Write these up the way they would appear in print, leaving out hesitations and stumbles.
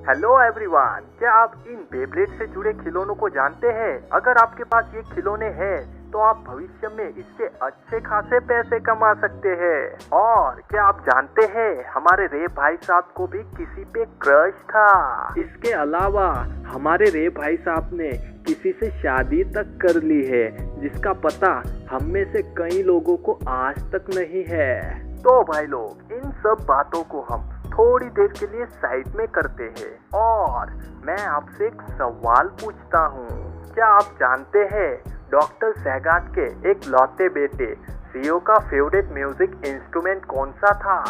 Hello everyone, क्या आप इन Beyblade से जुड़े खिलौनों को जानते हैं? अगर आपके पास ये खिलौने हैं तो आप भविष्य में इससे अच्छे खासे पैसे कमा सकते हैं। और क्या आप जानते हैं हमारे रे भाई साहब को भी किसी पे क्रश था। इसके अलावा हमारे रे भाई साहब ने किसी से शादी तक कर ली है जिसका पता हम में से कई लोगों को आज तक नहीं है। तो भाई लोग, इन सब बातों को हम थोड़ी देर के लिए साइड में करते हैं और मैं आपसे एक सवाल पूछता हूँ। क्या आप जानते हैं डॉक्टर सेगाट के एक लौते बेटे सीओ का फेवरेट म्यूजिक इंस्ट्रूमेंट कौन सा था?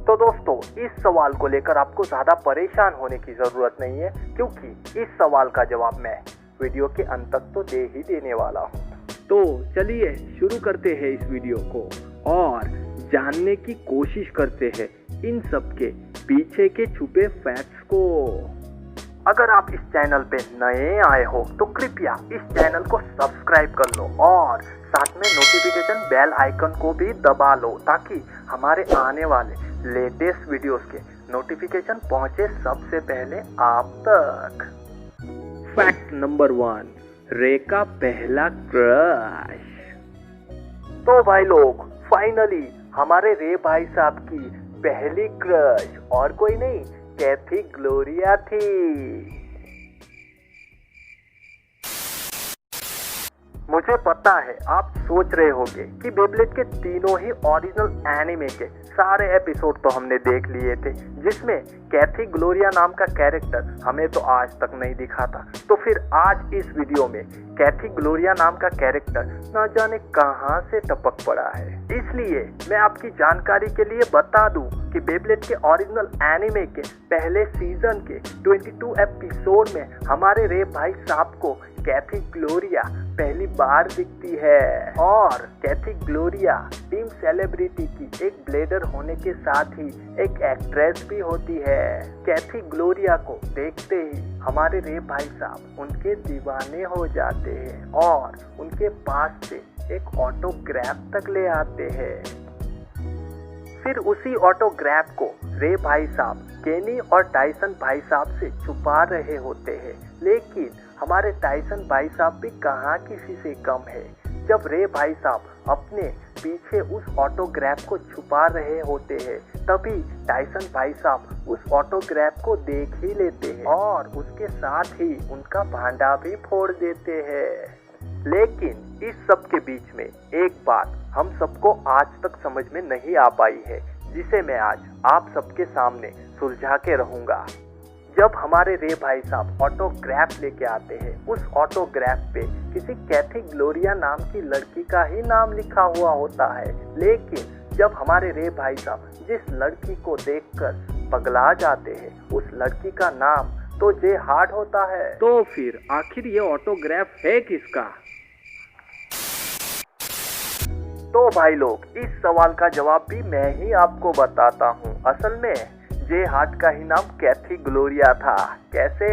तो दोस्तों, इस सवाल को लेकर आपको ज्यादा परेशान होने की जरूरत नहीं है, क्योंकि इस सवाल का जवाब मैं वीडियो के अंत तक तो दे ही देने वाला हूँ। तो चलिए शुरू करते हैं इस वीडियो को और जानने की कोशिश करते हैं इन सब के पीछे के छुपे फैक्ट्स को। अगर आप इस चैनल पे नए आए हो तो कृपया इस चैनल को सब्सक्राइब कर लो और साथ में नोटिफिकेशन बेल आइकन को भी दबा लो ताकि हमारे आने वाले लेटेस्ट वीडियोस के नोटिफिकेशन पहुंचे सबसे पहले आप तक। फैक्ट नंबर 1, रे का पहला क्रश। तो भाई लोग, फाइनली हमारे रे भाई साहब की पहली क्रश और कोई नहीं, कैथी ग्लोरिया थी। मुझे पता है आप सोच रहे होंगे कि बेब्लेड के तीनों ही ओरिजिनल एनिमे के सारे एपिसोड तो हमने देख लिए थे, जिसमें कैथी ग्लोरिया नाम का कैरेक्टर हमें तो आज तक नहीं दिखा था। तो फिर आज इस वीडियो में कैथी ग्लोरिया नाम का कैरेक्टर न जाने कहां से टपक पड़ा है। इसलिए मैं आपकी जानकारी के लिए बता दूं कि बेब्लेड के ओरिजिनल एनिमे के पहले सीजन के 22 एपिसोड में हमारे रे भाई साहब को कैथी ग्लोरिया पहली बार दिखती है। और कैथी ग्लोरिया टीम सेलिब्रिटी की एक ब्लेडर होने के साथ ही एक एक्ट्रेस भी होती है। कैथी ग्लोरिया को देखते ही हमारे रे भाई साहब उनके दीवाने हो जाते हैं और उनके पास से एक ऑटोग्राफ तक ले आते हैं। फिर उसी ऑटोग्राफ को रे भाई साहब केनी और टाइसन भाई साहब से छुपा रहे होते हैं, लेकिन हमारे टाइसन भाई साहब भी कहाँ किसी से कम है। जब रे भाई साहब अपने पीछे उस ऑटोग्राफ को छुपा रहे होते हैं, तभी टाइसन भाई साहब उस ऑटोग्राफ को देख ही लेते हैं और उसके साथ ही उनका भांडा भी फोड़ देते हैं। लेकिन इस सब के बीच में एक बात हम सबको आज तक समझ में नहीं आ पाई है, जिसे मैं आज आप सबके सामने सुलझा के रहूंगा। जब हमारे रे भाई साहब ऑटोग्राफ लेके आते हैं, उस ऑटोग्राफ पे किसी कैथी ग्लोरिया नाम की लड़की का ही नाम लिखा हुआ होता है, लेकिन जब हमारे रे भाई साहब जिस लड़की को देखकर पगला जाते हैं, उस लड़की का नाम तो जे हार्ट होता है। तो फिर आखिर ये ऑटोग्राफ है किसका? तो भाई लोग, इस सवाल का जवाब भी मैं ही आपको बताता हूँ। असल में जे हार्ट का ही नाम कैथी ग्लोरिया था। कैसे?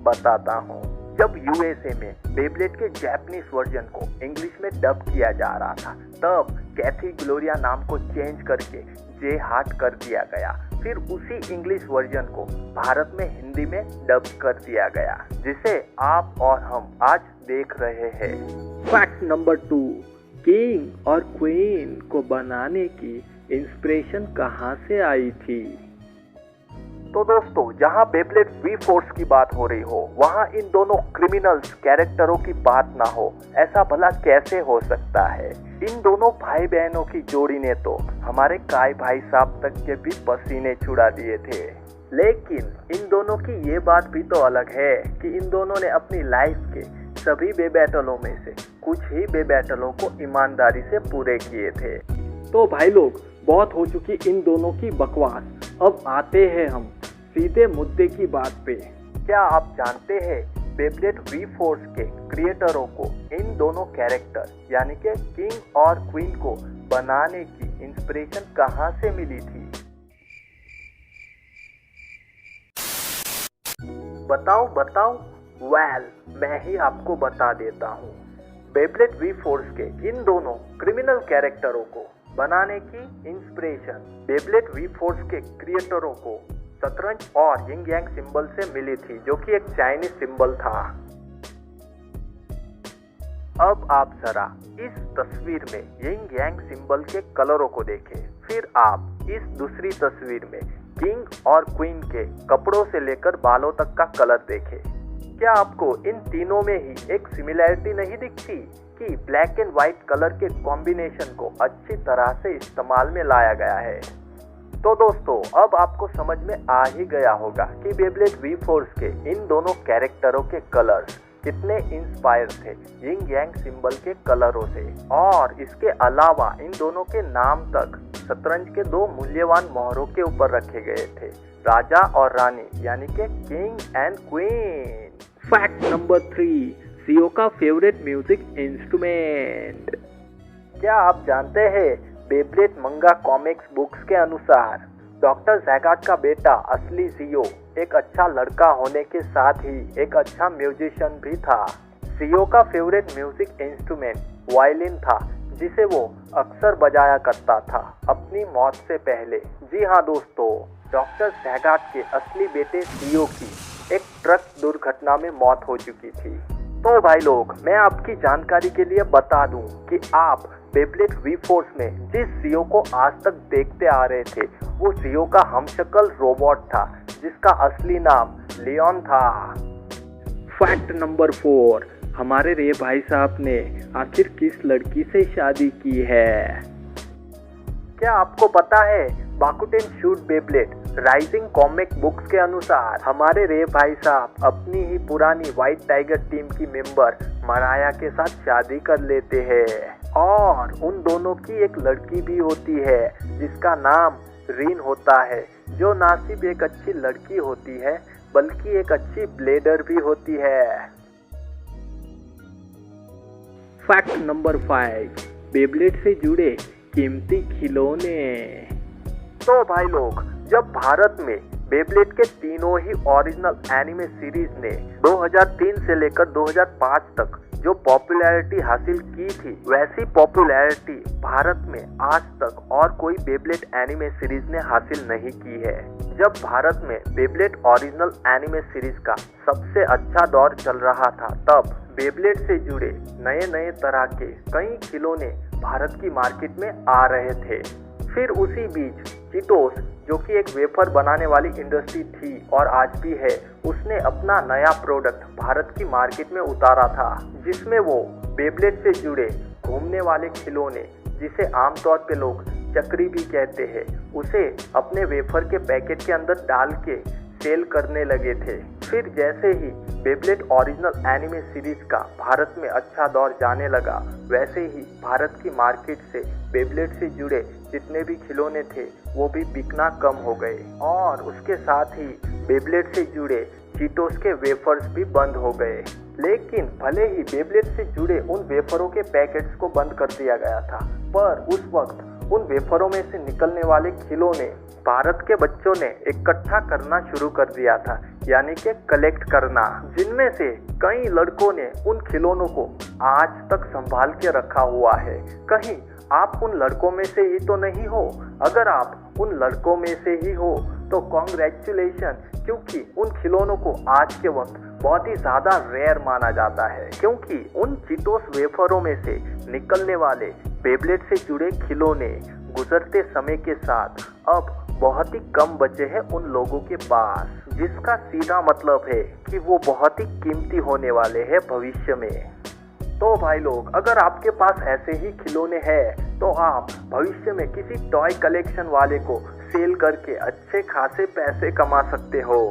बताता हूँ। जब यूएसए में बेब्लेड के जापानीज वर्जन को इंग्लिश में डब किया जा रहा था, तब कैथी ग्लोरिया नाम को चेंज करके जे हार्ट कर दिया गया। फिर उसी इंग्लिश वर्जन को भारत में हिंदी में डब कर दिया गया, जिसे आप और हम आज देख रहे हैं। फैक्ट नंबर 2, किंग और क्वीन को बनाने की इंस्पिरेशन कहाँ से आई थी? तो दोस्तों, जहाँ बेब्लेड वी फोर्स की बात हो रही हो, वहाँ इन दोनों क्रिमिनल्स कैरेक्टरों की बात ना हो, ऐसा भला कैसे हो सकता है? इन दोनों भाई बहनों की जोड़ी ने तो हमारे काय भाई साहब तक के भी पसीने छुड़ा दिए थे। लेकिन इन दोनों की ये बात भी तो अलग है कि इन दोनों ने अपनी लाइफ के सभी बेबैटलों में से कुछ ही बेबैटलों को ईमानदारी से पूरे किए थे। तो भाई लोग, बहुत हो चुकी इन दोनों की बकवास। अब आते हैं हम सीधे मुद्दे की बात पे। क्या आप जानते हैं बेब्लेड वी फोर्स के क्रिएटरों को इन दोनों कैरेक्टर यानी कि किंग और क्वीन को बनाने की इंस्पिरेशन कहाँ से मिली थी? बताओ। वेल, मैं ही आपको बता देता हूँ। बेब्लेड वी फोर्स के इन दोनों क्रिमिनल कैरेक्टरों को बनाने की इंस्पिरेशन बेब्लेड वी फोर्स के क्रिएटरों को शतरंज और यिंग यांग सिंबल से मिली थी, जो कि एक चाइनीज सिंबल था। अब आप जरा इस तस्वीर में यिंग यांग सिंबल के कलरों को देखें, फिर आप इस दूसरी तस्वीर में किंग और क्वीन के कपड़ों से लेकर बालों तक का कलर देखें। क्या आपको इन तीनों में ही एक सिमिलैरिटी नहीं दिखती कि ब्लैक एंड व्हाइट कलर के कॉम्बिनेशन को अच्छी तरह से इस्तेमाल में लाया गया है? तो दोस्तों, अब आपको समझ में आ ही गया होगा कि बेब्लेड वी फोर्स के इन दोनों कैरेक्टरों के कलर्स कितने इंस्पायर थे यिंग यांग सिंबल के कलरों से। और इसके अलावा इन दोनों के नाम तक शतरंज के दो मूल्यवान मोहरों के ऊपर रखे गए थे, राजा और रानी, यानी कि king and queen. Fact number 3, CO का फेवरेट म्यूजिक इंस्ट्रूमेंट। क्या आप जानते हैं बेब्लेड मंगा कॉमिक्स बुक्स के अनुसार डॉक्टर जैगाट का बेटा असली सीओ एक अच्छा लड़का होने के साथ ही एक अच्छा म्यूजिशियन भी था। सीओ का फेवरेट म्यूजिक इंस्ट्रूमेंट वायलिन था, जिसे वो अक्सर बजाया करता था अपनी मौत से पहले। जी हाँ दोस्तों, डॉक्टर जैगाट के असली बेटे सीओ की एक ट्रक दुर्घटना में मौत हो चुकी थी। तो भाई लोग, मैं आपकी जानकारी के लिए बता दूं कि आप बेब्लेड वी फोर्स में जिस सीओ को आज तक देखते आ रहे थे, वो सीओ का हमशक्ल रोबोट था, जिसका असली नाम लियोन था। फैक्ट नंबर 4, हमारे रे भाई साहब ने आखिर किस लड़की से शादी की है? क्या आपको पता है Bakuten Shoot Beyblade Rising comic books के अनुसार हमारे रे भाई साहब अपनी ही पुरानी व्हाइट टाइगर टीम की मेंबर मराया के साथ शादी कर लेते हैं, और उन दोनों की एक लड़की भी होती है जिसका नाम रीन होता है, जो ना सिर्फ एक अच्छी लड़की होती है बल्कि एक अच्छी ब्लेडर भी होती है। फैक्ट नंबर 5, बेब्लेड से जुड़े कीमती खिलौने। तो भाई लोग, जब भारत में बेब्लेड के तीनों ही ओरिजिनल एनिमे सीरीज ने 2003 से लेकर 2005 तक जो पॉपुलैरिटी हासिल की थी, वैसी पॉपुलैरिटी भारत में आज तक और कोई बेब्लेड एनिमे सीरीज ने हासिल नहीं की है। जब भारत में बेब्लेड ओरिजिनल एनिमे सीरीज का सबसे अच्छा दौर चल रहा था, तब बेब्लेड से जुड़े नए नए तरह के कई खिलौने भारत की मार्केट में आ रहे थे। फिर उसी बीच चीटोस, जो कि एक वेफर बनाने वाली इंडस्ट्री थी और आज भी है, उसने अपना नया प्रोडक्ट भारत की मार्केट में उतारा था, जिसमें वो बेब्लेड से जुड़े घूमने वाले खिलौने, जिसे आमतौर पे लोग चक्री भी कहते हैं, उसे अपने वेफर के पैकेट के अंदर डाल के सेल करने लगे थे। फिर जैसे ही बेब्लेड ओरिजिनल एनिमे सीरीज का भारत में अच्छा दौर जाने लगा, वैसे ही भारत की मार्केट से बेब्लेड से जुड़े जितने भी खिलौने थे वो भी बिकना कम हो गए, और उसके साथ ही बेब्लेड से जुड़े चीटोस के वेफर्स भी बंद हो गए। लेकिन भले ही बेब्लेड से जुड़े उन वेफरों के पैकेट्स को बंद कर दिया गया था, पर उस वक्त उन वेफरों में से निकलने वाले खिलौने भारत के बच्चों ने इकट्ठा करना शुरू कर दिया था, यानी कि कलेक्ट करना, जिनमें से कई लड़कों ने उन खिलौनों को आज तक संभाल के रखा हुआ है। कहीं आप उन लड़कों में से ही तो नहीं हो? अगर आप उन लड़कों में से ही हो तो कॉन्ग्रेचुलेशन, क्योंकि उन खिलौनों को आज के वक्त बहुत ही ज़्यादा रेयर माना जाता है, क्योंकि उन चीटोस वेफरों में से निकलने वाले बेब्लेड से जुड़े खिलौने गुजरते समय के साथ अब बहुत ही कम बचे हैं उन लोगों के पास, जिसका सीधा मतलब है कि वो बहुत ही कीमती होने वाले हैं भविष्य में। तो भाई लोग, अगर आपके पास ऐसे ही खिलौने हैं तो आप भविष्य में किसी टॉय कलेक्शन वाले को सेल करके अच्छे खासे पैसे कमा सकते हो।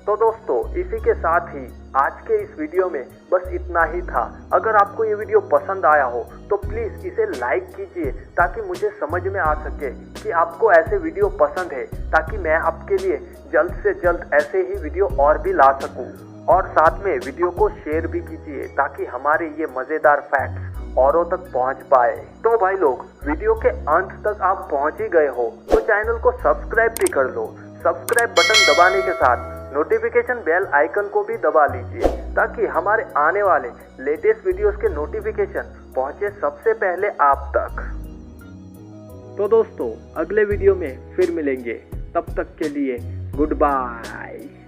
तो दोस्तों, इसी के साथ ही आज के इस वीडियो में बस इतना ही था। अगर आपको ये वीडियो पसंद आया हो तो प्लीज़ इसे लाइक कीजिए, ताकि मुझे समझ में आ सके कि आपको ऐसे वीडियो पसंद है, ताकि मैं आपके लिए जल्द से जल्द ऐसे ही वीडियो और भी ला सकूं। और साथ में वीडियो को शेयर भी कीजिए, ताकि हमारे ये मज़ेदार फैक्ट्स औरों तक पहुंच पाए। तो भाई लोग, वीडियो के अंत तक आप पहुंच ही गए हो तो चैनल को सब्सक्राइब भी कर लो। सब्सक्राइब बटन दबाने के साथ नोटिफिकेशन बेल आइकन को भी दबा लीजिए, ताकि हमारे आने वाले लेटेस्ट वीडियोस के नोटिफिकेशन पहुंचे सबसे पहले आप तक। तो दोस्तों, अगले वीडियो में फिर मिलेंगे, तब तक के लिए गुड बाय।